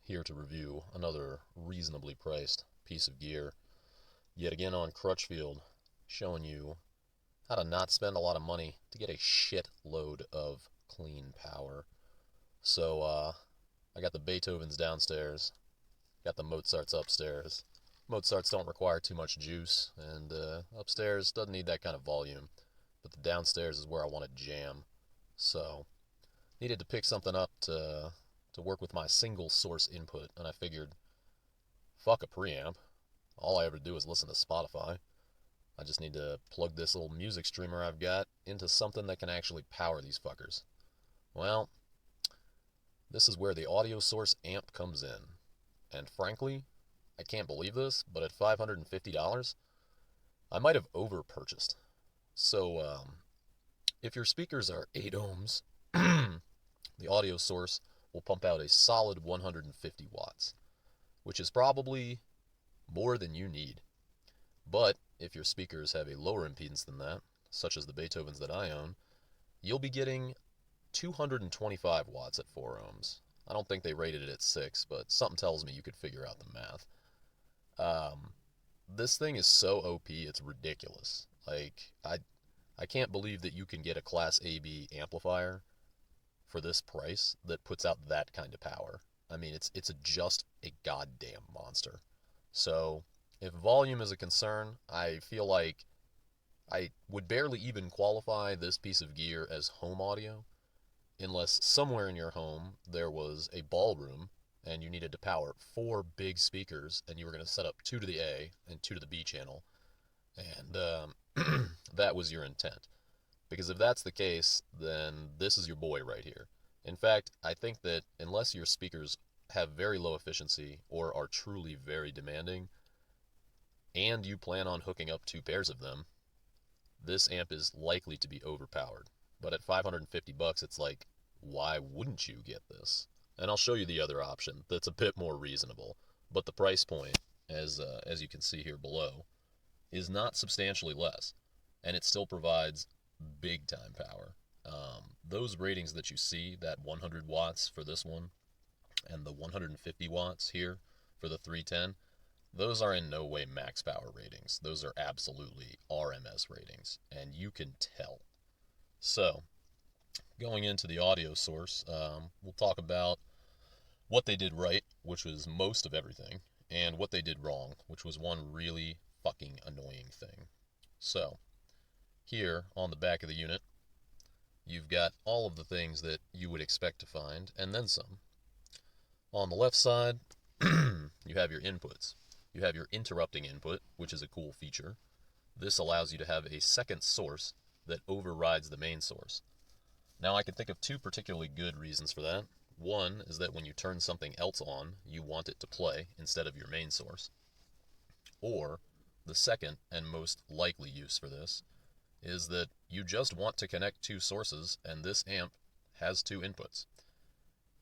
here to review another reasonably priced piece of gear, yet again on Crutchfield, showing you how to not spend a lot of money to get a shit load of clean power. So, I got the Beethovens downstairs, got the Mozarts upstairs. Mozarts don't require too much juice, and upstairs doesn't need that kind of volume, but the downstairs is where I want to jam. So, needed to pick something up to work with my single source input, and I figured, fuck a preamp. All I ever do is listen to Spotify. I just need to plug this little music streamer I've got into something that can actually power these fuckers. Well, this is where the audiosource amp comes in. And frankly, I can't believe this, but at $550, I might have over-purchased. So, if your speakers are 8 ohms, the audiosource will pump out a solid 150 watts, which is probably more than you need. But if your speakers have a lower impedance than that, such as the Beethovens that I own, you'll be getting 225 watts at 4 ohms. I don't think they rated it at 6, but something tells me you could figure out the math. This thing is so OP, it's ridiculous. Like, I can't believe that you can get a Class AB amplifier for this price that puts out that kind of power. I mean, it's just a goddamn monster. So, if volume is a concern, I feel like I would barely even qualify this piece of gear as home audio unless somewhere in your home there was a ballroom and you needed to power 4 big speakers and you were going to set up 2 to the A and 2 to the B channel, and that was your intent. Because if that's the case, then this is your boy right here. In fact, I think that unless your speakers have very low efficiency or are truly very demanding, and you plan on hooking up 2 pairs of them, this amp is likely to be overpowered. But at $550, it's like, why wouldn't you get this? And I'll show you the other option that's a bit more reasonable. But the price point, as you can see here below, is not substantially less. And it still provides big time power. Those ratings that you see, that 100 watts for this one, and the 150 watts here for the 310, those are in no way max power ratings. Those are absolutely RMS ratings, and you can tell. So, going into the audio source, we'll talk about what they did right, which was most of everything, and what they did wrong, which was one really fucking annoying thing. So, here on the back of the unit, you've got all of the things that you would expect to find, and then some. On the left side, you have your inputs. You have your interrupting input, which is a cool feature. This allows you to have a second source that overrides the main source. Now, I can think of 2 particularly good reasons for that. One is that when you turn something else on, you want it to play instead of your main source. Or, the second and most likely use for this is that you just want to connect 2 sources, and this amp has 2 inputs.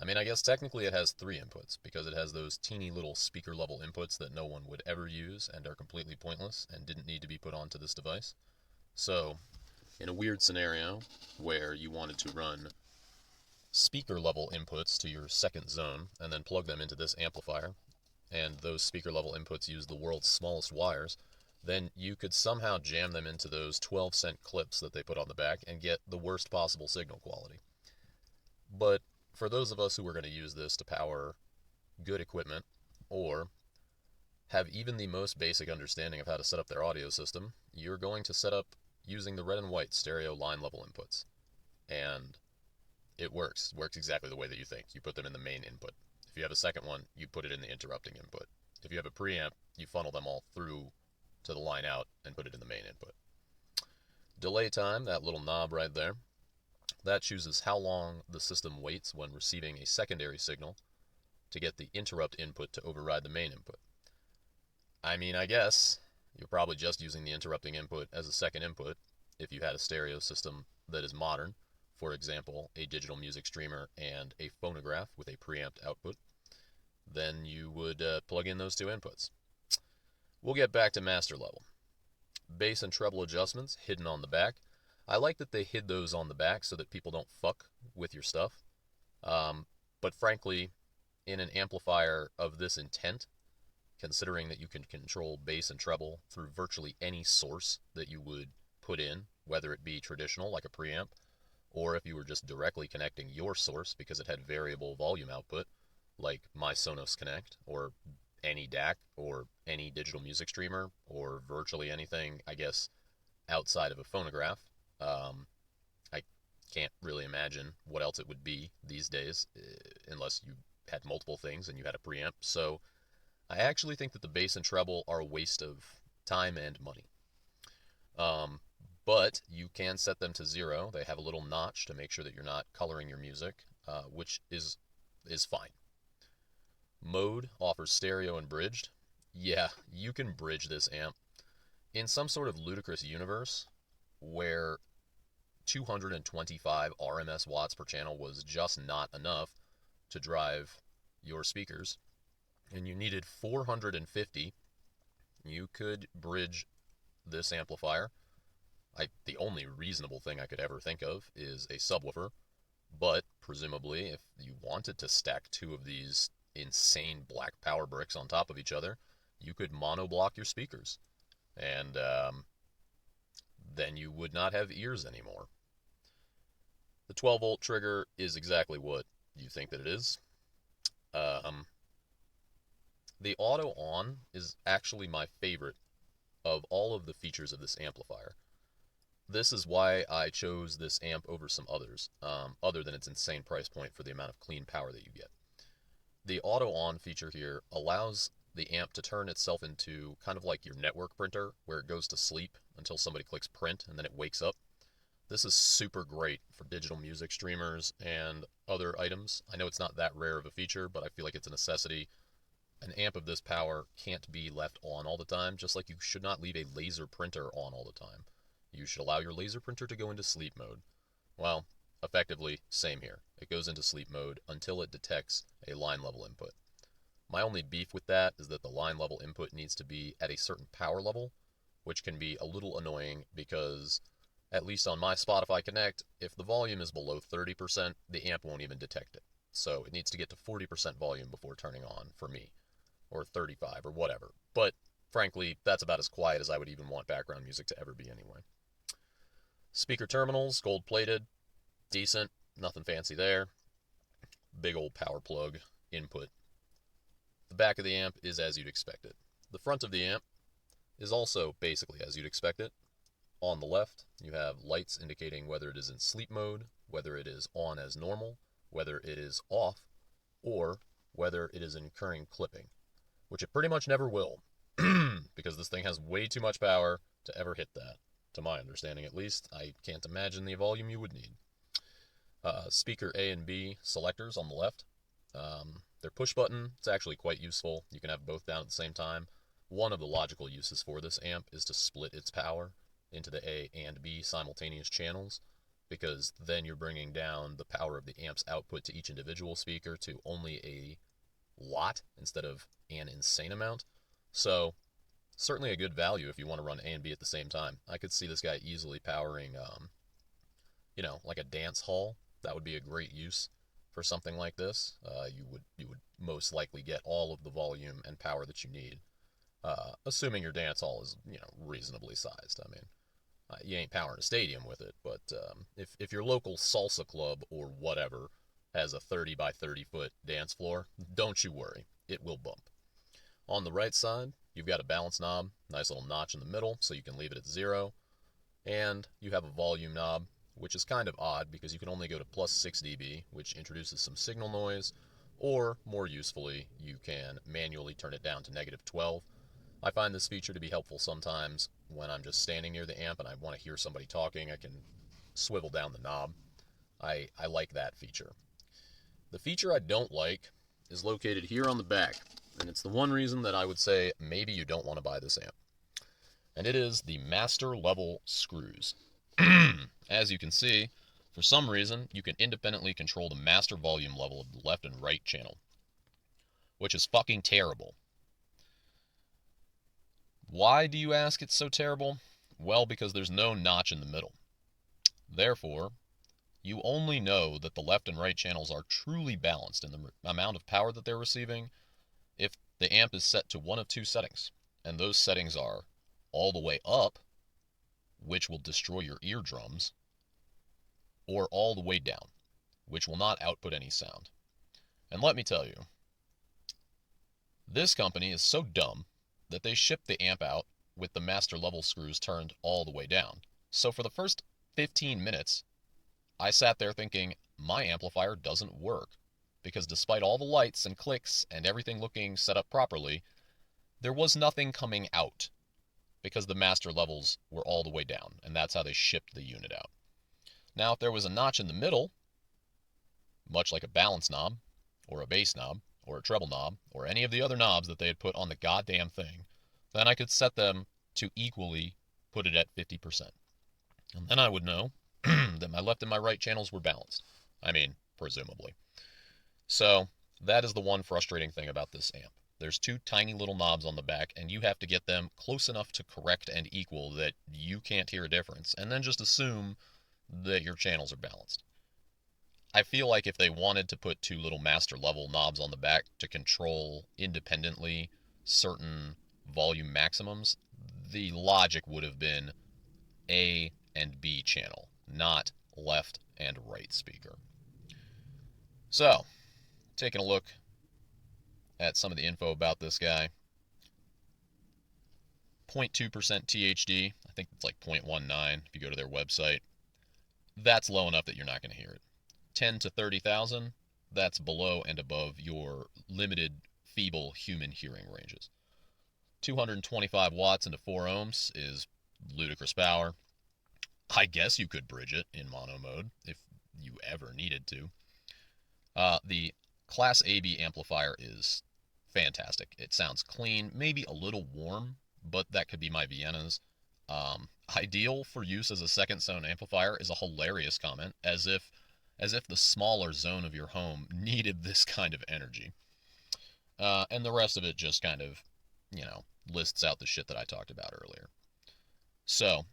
I mean, I guess technically it has 3 inputs, because it has those teeny little speaker level inputs that no one would ever use and are completely pointless and didn't need to be put onto this device. So, in a weird scenario where you wanted to run speaker level inputs to your second zone and then plug them into this amplifier, and those speaker level inputs use the world's smallest wires, then you could somehow jam them into those 12-cent clips that they put on the back and get the worst possible signal quality. But for those of us who are going to use this to power good equipment, or have even the most basic understanding of how to set up their audio system, you're going to set up using the red and white stereo line level inputs. And it works. It works exactly the way that you think. You put them in the main input. If you have a second one, you put it in the interrupting input. If you have a preamp, you funnel them all through to the line out and put it in the main input. Delay time, that little knob right there, that chooses how long the system waits when receiving a secondary signal to get the interrupt input to override the main input. I mean, I guess you're probably just using the interrupting input as a second input if you had a stereo system that is modern, for example, a digital music streamer and a phonograph with a preamped output. Then you would plug in those 2 inputs. We'll get back to master level. Bass and treble adjustments hidden on the back. I like that they hid those on the back so that people don't fuck with your stuff. But frankly, in an amplifier of this intent, considering that you can control bass and treble through virtually any source that you would put in, whether it be traditional like a preamp, or if you were just directly connecting your source because it had variable volume output, like my Sonos Connect, or any DAC, or any digital music streamer, or virtually anything, I guess, outside of a phonograph. I can't really imagine what else it would be these days, unless you had multiple things and you had a preamp. So I actually think that the bass and treble are a waste of time and money. Um, but you can set them to 0. They have a little notch to make sure that you're not coloring your music, which is fine. Mode offers stereo and bridged. Yeah, you can bridge this amp. In some sort of ludicrous universe where 225 RMS watts per channel was just not enough to drive your speakers, and you needed 450, you could bridge this amplifier. The only reasonable thing I could ever think of is a subwoofer, but presumably if you wanted to stack two of these insane black power bricks on top of each other, you could monoblock your speakers, and then you would not have ears anymore. The 12-volt trigger is exactly what you think that it is. The auto on is actually my favorite of all of the features of this amplifier. This is why I chose this amp over some others, other than its insane price point for the amount of clean power that you get. The auto on feature here allows the amp to turn itself into kind of like your network printer, where it goes to sleep until somebody clicks print and then it wakes up. This is super great for digital music streamers and other items. I know it's not that rare of a feature, but I feel like it's a necessity. An amp of this power can't be left on all the time, just like you should not leave a laser printer on all the time. You should allow your laser printer to go into sleep mode. Well, effectively, same here. It goes into sleep mode until it detects a line level input. My only beef with that is that the line level input needs to be at a certain power level, which can be a little annoying because, at least on my Spotify Connect, if the volume is below 30%, the amp won't even detect it. So it needs to get to 40% volume before turning on for me, or 35 or whatever. But frankly, that's about as quiet as I would even want background music to ever be anyway. Speaker terminals, gold plated, decent, nothing fancy there. Big old power plug input. The back of the amp is as you'd expect it. The front of the amp is also basically as you'd expect it. On the left, you have lights indicating whether it is in sleep mode, whether it is on as normal, whether it is off, or whether it is incurring clipping, which it pretty much never will, because this thing has way too much power to ever hit that. To my understanding, at least, I can't imagine the volume you would need. Speaker A and B selectors on the left. They're push button. It's actually quite useful. You can have both down at the same time. One of the logical uses for this amp is to split its power into the A and B simultaneous channels, because then you're bringing down the power of the amp's output to each individual speaker to only a lot instead of an insane amount. So certainly a good value if you want to run A and B at the same time. I could see this guy easily powering, like a dance hall. That would be a great use for something like this. You would most likely get all of the volume and power that you need, assuming your dance hall is reasonably sized. I mean, you ain't powering a stadium with it, but if your local salsa club or whatever has a 30 by 30 foot dance floor, don't you worry, it will bump. On the right side, you've got a balance knob, nice little notch in the middle so you can leave it at 0, and you have a volume knob, which is kind of odd because you can only go to plus 6 dB, which introduces some signal noise, or more usefully, you can manually turn it down to negative 12. I find this feature to be helpful sometimes when I'm just standing near the amp and I want to hear somebody talking. I can swivel down the knob. I like that feature. The feature I don't like is located here on the back, and it's the one reason that I would say maybe you don't want to buy this amp. And it is the master level screws. As you can see, for some reason, you can independently control the master volume level of the left and right channel, which is fucking terrible. Why do you ask it's so terrible? Well, because there's no notch in the middle. Therefore, You only know that the left and right channels are truly balanced in the amount of power that they're receiving if the amp is set to one of two settings. And those settings are all the way up, which will destroy your eardrums, or all the way down, which will not output any sound. And let me tell you, this company is so dumb that they shipped the amp out with the master level screws turned all the way down. So for the first 15 minutes, I sat there thinking, my amplifier doesn't work. Because despite all the lights and clicks and everything looking set up properly, there was nothing coming out because the master levels were all the way down, and that's how they shipped the unit out. Now, if there was a notch in the middle, much like a balance knob, or a bass knob, or a treble knob, or any of the other knobs that they had put on the goddamn thing, then I could set them to equally put it at 50%. And then I would know that my left and my right channels were balanced. I mean, presumably. So, that is the one frustrating thing about this amp. There's two tiny little knobs on the back, and you have to get them close enough to correct and equal that you can't hear a difference, and then just assume that your channels are balanced. I feel like if they wanted to put two little master level knobs on the back to control independently certain volume maximums, the logic would have been A and B channel, not left and right speaker. So, taking a look at some of the info about this guy. 0.2% THD, I think it's like 0.19 if you go to their website. That's low enough that you're not going to hear it. 10 to 30,000, that's below and above your limited feeble human hearing ranges. 225 watts into 4 ohms is ludicrous power. I guess you could bridge it in mono mode if you ever needed to. The Class AB amplifier is fantastic. It sounds clean, maybe a little warm, but that could be my Viennas. Ideal for use as a second zone amplifier is a hilarious comment, as if the smaller zone of your home needed this kind of energy. And the rest of it just kind of, lists out the shit that I talked about earlier. So,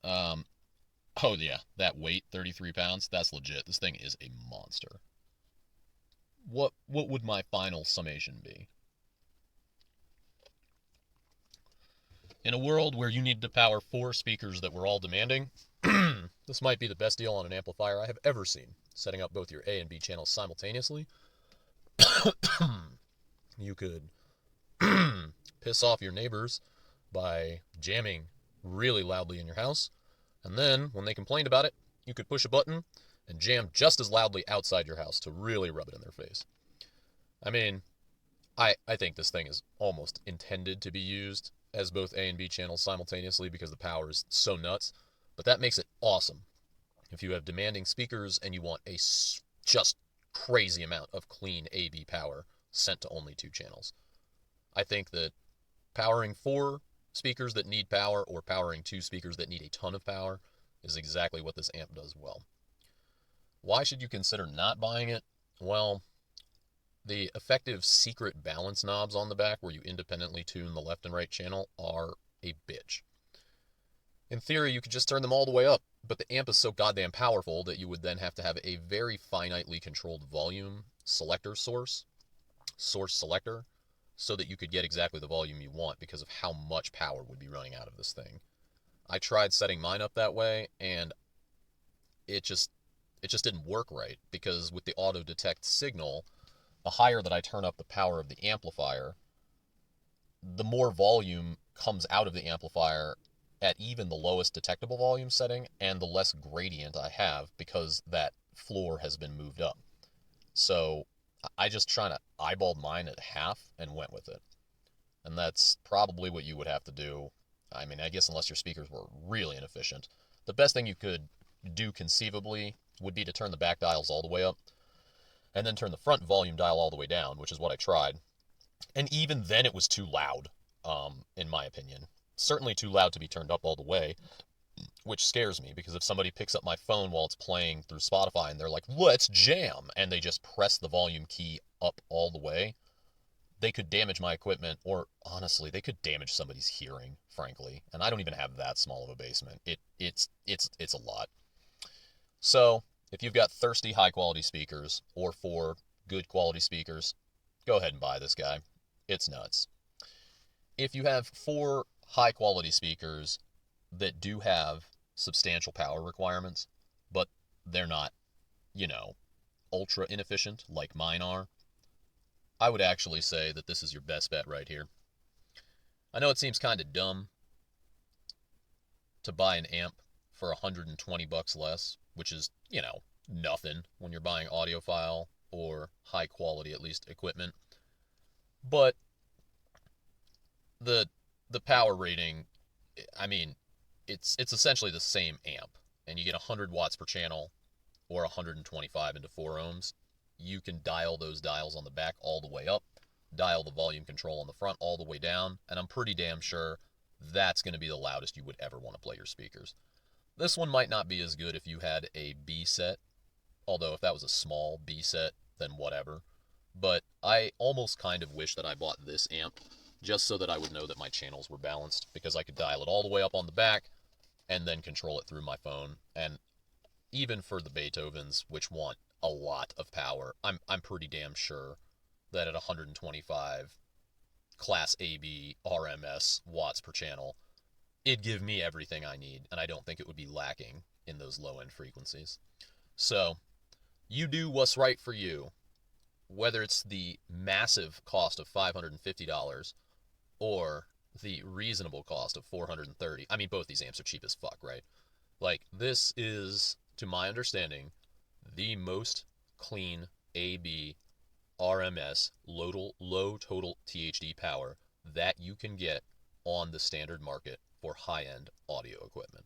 oh yeah, that weight, 33 pounds, that's legit. This thing is a monster. What would my final summation be? In a world where you needed to power 4 speakers that were all demanding, this might be the best deal on an amplifier I have ever seen. Setting up both your A and B channels simultaneously. You could piss off your neighbors by jamming really loudly in your house, and then, when they complained about it, you could push a button and jam just as loudly outside your house to really rub it in their face. I mean, I think this thing is almost intended to be used as both A and B channels simultaneously because the power is so nuts, but that makes it awesome. If you have demanding speakers and you want a just crazy amount of clean A-B power sent to only 2 channels. I think that powering 4 speakers that need power or powering 2 speakers that need a ton of power is exactly what this amp does well. Why should you consider not buying it? Well, the effective secret balance knobs on the back where you independently tune the left and right channel are a bitch. In theory, you could just turn them all the way up, but the amp is so goddamn powerful that you would then have to have a very finitely controlled volume selector source selector, so that you could get exactly the volume you want because of how much power would be running out of this thing. I tried setting mine up that way, and it just didn't work right, because with the auto detect signal, the higher that I turn up the power of the amplifier, the more volume comes out of the amplifier at even the lowest detectable volume setting, and the less gradient I have because that floor has been moved up. So I just trying to eyeball mine at half and went with it. And that's probably what you would have to do. I mean, I guess unless your speakers were really inefficient. The best thing you could do conceivably would be to turn the back dials all the way up and then turn the front volume dial all the way down, which is what I tried. And even then it was too loud, in my opinion. Certainly too loud to be turned up all the way, which scares me, because if somebody picks up my phone while it's playing through Spotify and they're like, let's jam, and they just press the volume key up all the way, they could damage my equipment, or honestly, they could damage somebody's hearing, frankly. And I don't even have that small of a basement. It's a lot. So If you've got thirsty high quality speakers or for good quality speakers, go ahead and buy this guy. It's nuts. If you have 4 high quality speakers that do have substantial power requirements, but they're not, you know, ultra inefficient like mine are, I would actually say that this is your best bet right here. I know it seems kind of dumb to buy an amp for 120 bucks less, which is, nothing when you're buying audiophile or high quality at least equipment. But the the power rating, I mean, it's essentially the same amp, and you get 100 watts per channel or 125 into 4 ohms. You can dial those dials on the back all the way up, dial the volume control on the front all the way down, and I'm pretty damn sure that's going to be the loudest you would ever want to play your speakers. This one might not be as good if you had a B set, although if that was a small B set, then whatever. But I almost kind of wish that I bought this amp just so that I would know that my channels were balanced, because I could dial it all the way up on the back and then control it through my phone. And even for the Beethovens, which want a lot of power, I'm pretty damn sure that at 125 Class AB RMS watts per channel, it'd give me everything I need, and I don't think it would be lacking in those low-end frequencies. So, you do what's right for you, whether it's the massive cost of $550 or the reasonable cost of $430. I mean, both these amps are cheap as fuck, right? Like, this is, to my understanding, the most clean AB RMS low total THD power that you can get on the standard market for high-end audio equipment.